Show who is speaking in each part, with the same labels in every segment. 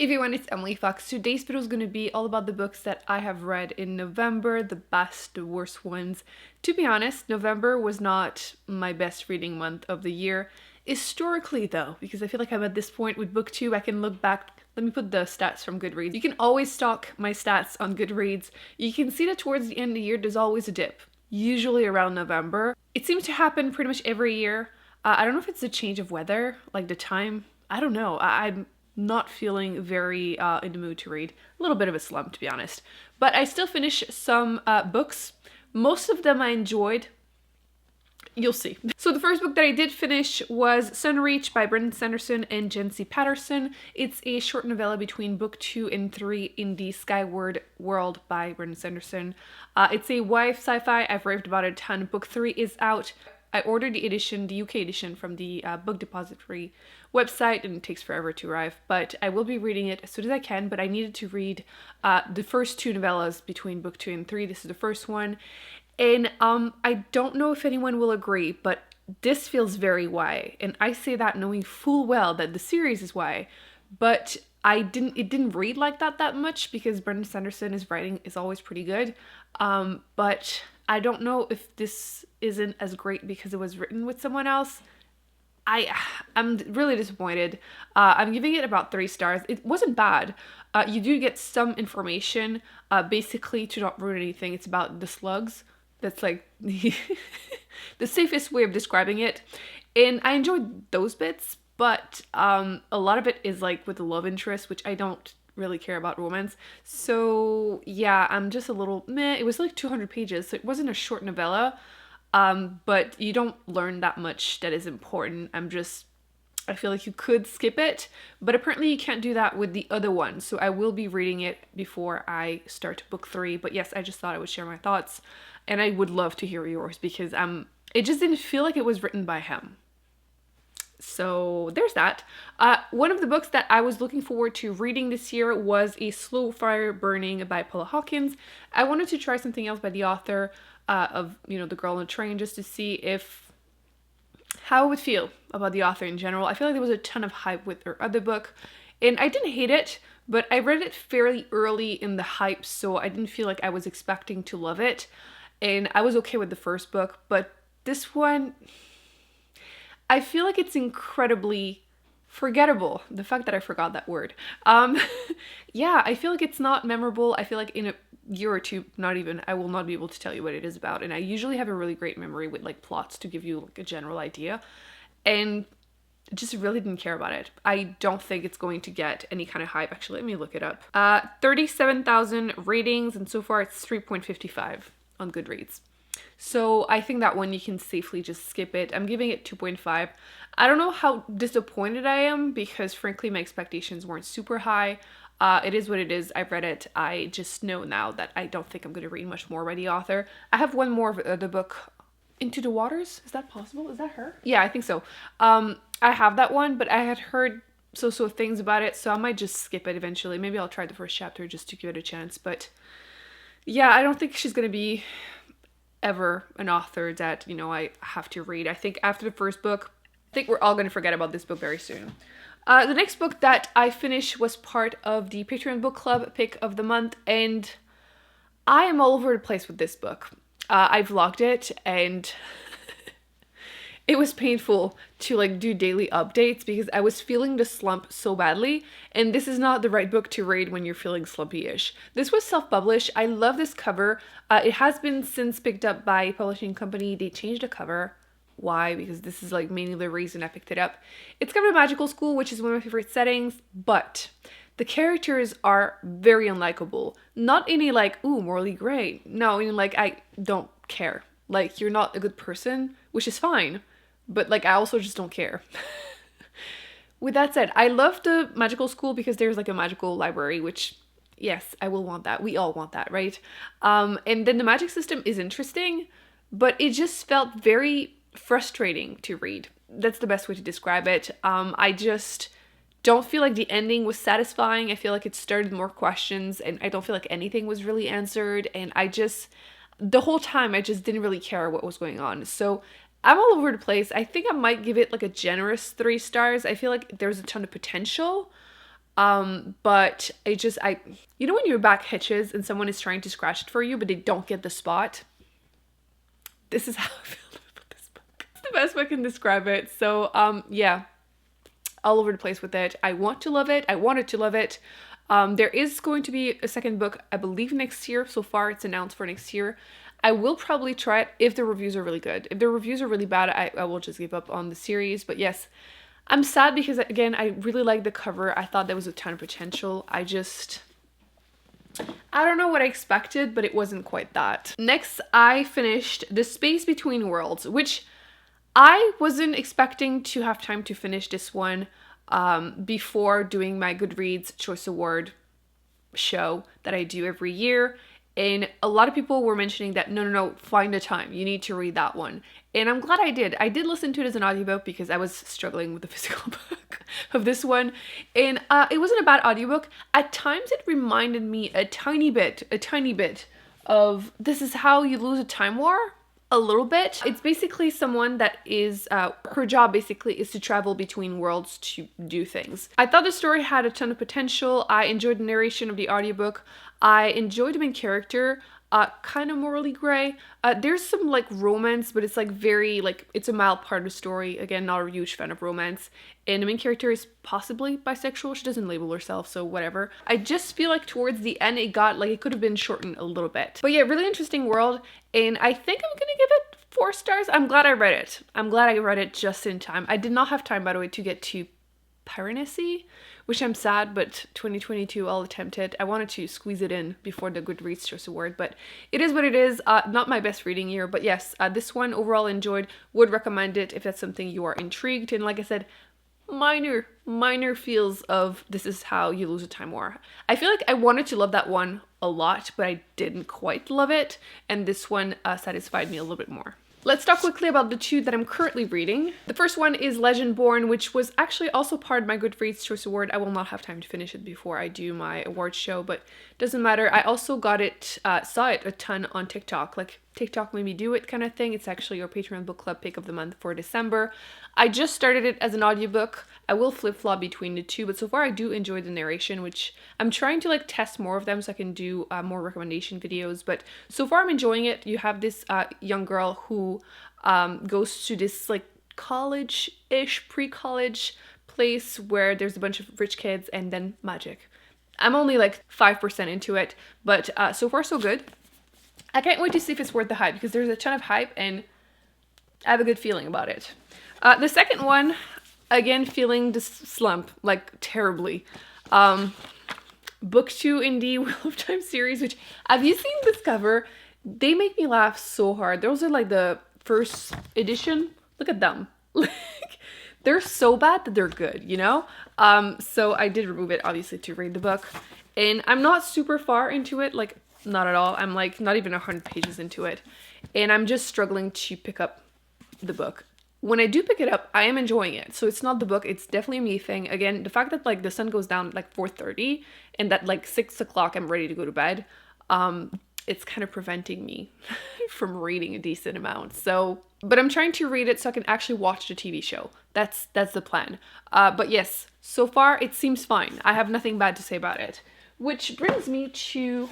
Speaker 1: Everyone, it's Emily Fox. Today's video is going to be all about the books that I have read in November, the best, the worst ones. To be honest, November was not my best reading month of the year. Historically though, because I feel like I'm at this point with Booktube, I can look back. Let me put the stats from Goodreads. You can always stalk my stats on Goodreads. You can see that towards the end of the year, there's always a dip, usually around November. It seems to happen pretty much every year. I don't know if it's the change of weather, like the time. I don't know. I'm not feeling very in the mood to read. A little bit of a slump, to be honest. But I still finished some books. Most of them I enjoyed. You'll see. So the first book that I did finish was Sunreach by Sanderson and Janci Patterson. It's a short novella between book 2 and 3 in the Skyward World by Sanderson. It's a YA sci-fi. I've raved about it a ton. Book 3 is out. I ordered the edition, the UK edition, from the Book Depository website, and it takes forever to arrive, but I will be reading it as soon as I can. But I needed to read the first two novellas between book 2 and 3. This is the first one, and I don't know if anyone will agree, but this feels very YA, and I say that knowing full well that the series is YA, but it didn't read like that much because Sanderson's writing is always pretty good, but I don't know if this isn't as great because it was written with someone else. I'm really disappointed. I'm giving it about 3 stars. It wasn't bad. You do get some information. Basically, to not ruin anything, it's about the slugs. That's like the safest way of describing it. And I enjoyed those bits, but a lot of it is like with the love interest, which I don't really care about romance. So yeah, I'm just a little meh. It was like 200 pages, so it wasn't a short novella. But you don't learn that much that is important. I feel like you could skip it, but apparently you can't do that with the other one. So I will be reading it before I start book 3. But yes, I just thought I would share my thoughts, and I would love to hear yours because it just didn't feel like it was written by him. So there's that. One of the books that I was looking forward to reading this year was A Slow Fire Burning by Paula Hawkins. I wanted to try something else by the author of, The Girl on the Train, just to see how I would feel about the author in general. I feel like there was a ton of hype with her other book, and I didn't hate it, but I read it fairly early in the hype, so I didn't feel like I was expecting to love it, and I was okay with the first book, but this one, I feel like it's incredibly forgettable. The fact that I forgot that word. Yeah, I feel like it's not memorable. I feel like in a year or two, not even, I will not be able to tell you what it is about. And I usually have a really great memory with like plots to give you like a general idea. And just really didn't care about it. I don't think it's going to get any kind of hype. Actually, let me look it up. 37,000 ratings, and so far it's 3.55 on Goodreads. So I think that one you can safely just skip it. I'm giving it 2.5. I don't know how disappointed I am because frankly my expectations weren't super high. It is what it is. I've read it. I just know now that I don't think I'm going to read much more by the author. I have one more of the book, Into the Waters. Is that possible? Is that her? Yeah, I think so. I have that one, but I had heard so things about it, so I might just skip it eventually. Maybe I'll try the first chapter just to give it a chance. But yeah, I don't think she's going to be ever an author that, I have to read. I think after the first book, I think we're all going to forget about this book very soon. The next book that I finished was part of the Patreon book club pick of the month, and I am all over the place with this book. I vlogged it, and it was painful to like do daily updates because I was feeling the slump so badly, and this is not the right book to read when you're feeling slumpy-ish. This was self-published. I love this cover. It has been since picked up by a publishing company. They changed the cover. Why? Because this is like mainly the reason I picked it up. It's kind of a magical school, which is one of my favorite settings, but the characters are very unlikable. Not any like, ooh, morally gray. No, like I don't care. Like, you're not a good person, which is fine, but like I also just don't care. With that said, I love the magical school because there's like a magical library, which yes, I will want that. We all want that, right? And then the magic system is interesting, but it just felt very frustrating to read. That's the best way to describe it. I just don't feel like the ending was satisfying. I feel like it started more questions, and I don't feel like anything was really answered, and the whole time I just didn't really care what was going on. So I'm all over the place. I think I might give it like a generous 3 stars. I feel like there's a ton of potential, But you know when your back hitches and someone is trying to scratch it for you, but they don't get the spot? This is how I feel about this book. It's the best way I can describe it. So, yeah, all over the place with it. I want to love it. I wanted to love it. There is going to be a second book, I believe next year. So far, it's announced for next year. I will probably try it if the reviews are really good. If the reviews are really bad, I will just give up on the series. But yes, I'm sad because, again, I really like the cover. I thought there was a ton of potential. I don't know what I expected, but it wasn't quite that. Next, I finished The Space Between Worlds, which I wasn't expecting to have time to finish this one before doing my Goodreads Choice Award show that I do every year. And a lot of people were mentioning that, no, find a time. You need to read that one. And I'm glad I did. I did listen to it as an audiobook because I was struggling with the physical book of this one. And it wasn't a bad audiobook. At times it reminded me a tiny bit of This Is How You Lose a Time War. A little bit. It's basically someone that is, her job basically is to travel between worlds to do things. I thought the story had a ton of potential. I enjoyed the narration of the audiobook. I enjoyed the main character, kind of morally gray. There's some like romance, but it's like very like, it's a mild part of the story. Again, not a huge fan of romance. And the main character is possibly bisexual. She doesn't label herself, so whatever. I just feel like towards the end it got like, it could have been shortened a little bit. But yeah, really interesting world. And I think I'm gonna give it 4 stars. I'm glad I read it. I'm glad I read it just in time. I did not have time, by the way, to get to Piracy, which I'm sad, but 2022, I'll attempt it. I wanted to squeeze it in before the Goodreads Choice Award, but it is what it is. Not my best reading year, but yes, this one overall enjoyed. Would recommend it if that's something you are intrigued. And like I said, minor feels of This Is How You Lose a Time War. I feel like I wanted to love that one a lot, but I didn't quite love it, and this one satisfied me a little bit more. Let's talk quickly about the 2 that I'm currently reading. The first one is Lengendborn, which was actually also part of my Goodreads Choice Award. I will not have time to finish it before I do my award show, but doesn't matter. I also got it, saw it a ton on TikTok, like TikTok made me do it kind of thing. It's actually your Patreon book club pick of the month for December. I just started it as an audiobook. I will flip-flop between the 2, but so far I do enjoy the narration, which I'm trying to like test more of them so I can do more recommendation videos, but so far I'm enjoying it. You have this young girl who goes to this like college-ish, pre-college place where there's a bunch of rich kids and then magic. I'm only like 5% into it, but so far so good. I can't wait to see if it's worth the hype because there's a ton of hype and I have a good feeling about it. The second one, again, feeling this slump, like terribly. Booktube in the Wheel of Time series, which, have you seen this cover? They make me laugh so hard. Those are like the first edition. Look at them. Like, they're so bad that they're good, you know? So I did remove it, obviously, to read the book. And I'm not super far into it, like, not at all. I'm like not even 100 pages into it. And I'm just struggling to pick up the book. When I do pick it up, I am enjoying it. So it's not the book, it's definitely a me thing. Again, the fact that like the sun goes down at like 4:30 and that like 6 o'clock I'm ready to go to bed, it's kind of preventing me from reading a decent amount. So, but I'm trying to read it so I can actually watch the TV show. That's the plan. But yes, so far it seems fine. I have nothing bad to say about it. Which brings me to,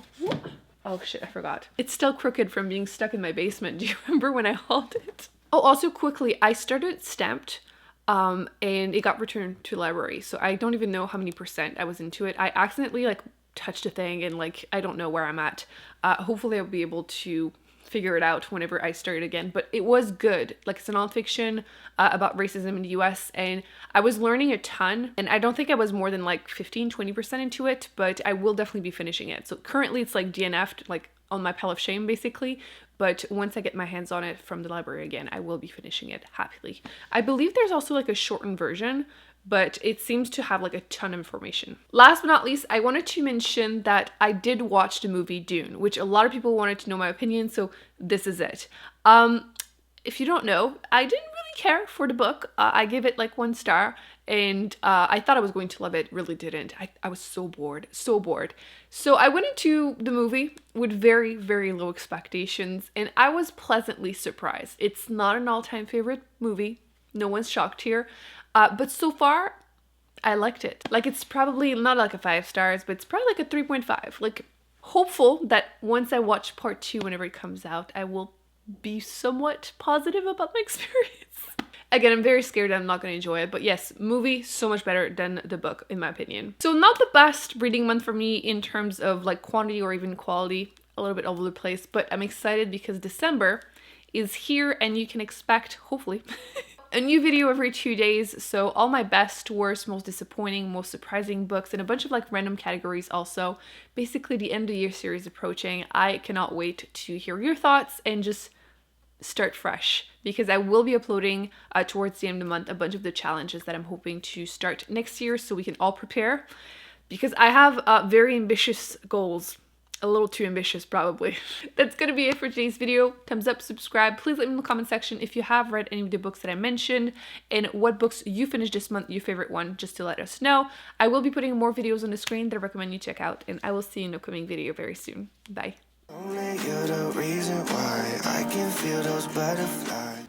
Speaker 1: oh shit, I forgot. It's still crooked from being stuck in my basement. Do you remember when I hauled it? Oh, also quickly, I started Stamped and it got returned to the library. So I don't even know how many percent I was into it. I accidentally like touched a thing and like, I don't know where I'm at. Hopefully I'll be able to figure it out whenever I start again, but it was good. Like, it's a nonfiction about racism in the US, and I was learning a ton, and I don't think I was more than like 15-20% into it, but I will definitely be finishing it. So currently it's like DNF'd, like on my pile of shame basically, but once I get my hands on it from the library again, I will be finishing it happily. I believe there's also like a shortened version, but it seems to have like a ton of information. Last but not least, I wanted to mention that I did watch the movie Dune, which a lot of people wanted to know my opinion, so this is it. If you don't know, I didn't really care for the book. I gave it like 1 star, and I thought I was going to love it, really didn't. I was so bored. So I went into the movie with very, very low expectations, and I was pleasantly surprised. It's not an all-time favorite movie. No one's shocked here. But so far, I liked it. Like, it's probably not like a 5 stars, but it's probably like a 3.5. Like, hopeful that once I watch part 2 whenever it comes out, I will be somewhat positive about my experience. Again, I'm very scared I'm not going to enjoy it, but yes, movie so much better than the book in my opinion. So not the best reading month for me in terms of like quantity or even quality, a little bit all over the place, but I'm excited because December is here and you can expect, hopefully, a new video every 2 days. So all my best, worst, most disappointing, most surprising books and a bunch of like random categories also. Basically the end of the year series approaching. I cannot wait to hear your thoughts and just start fresh, because I will be uploading towards the end of the month a bunch of the challenges that I'm hoping to start next year so we can all prepare, because I have very ambitious goals. A little too ambitious probably. That's gonna be it for today's video. Thumbs up, subscribe. Please let me know in the comment section if you have read any of the books that I mentioned and what books you finished this month, your favorite one, just to let us know. I will be putting more videos on the screen that I recommend you check out, and I will see you in an upcoming video very soon. Bye.
Speaker 2: Only you're the reason why I can feel those butterflies.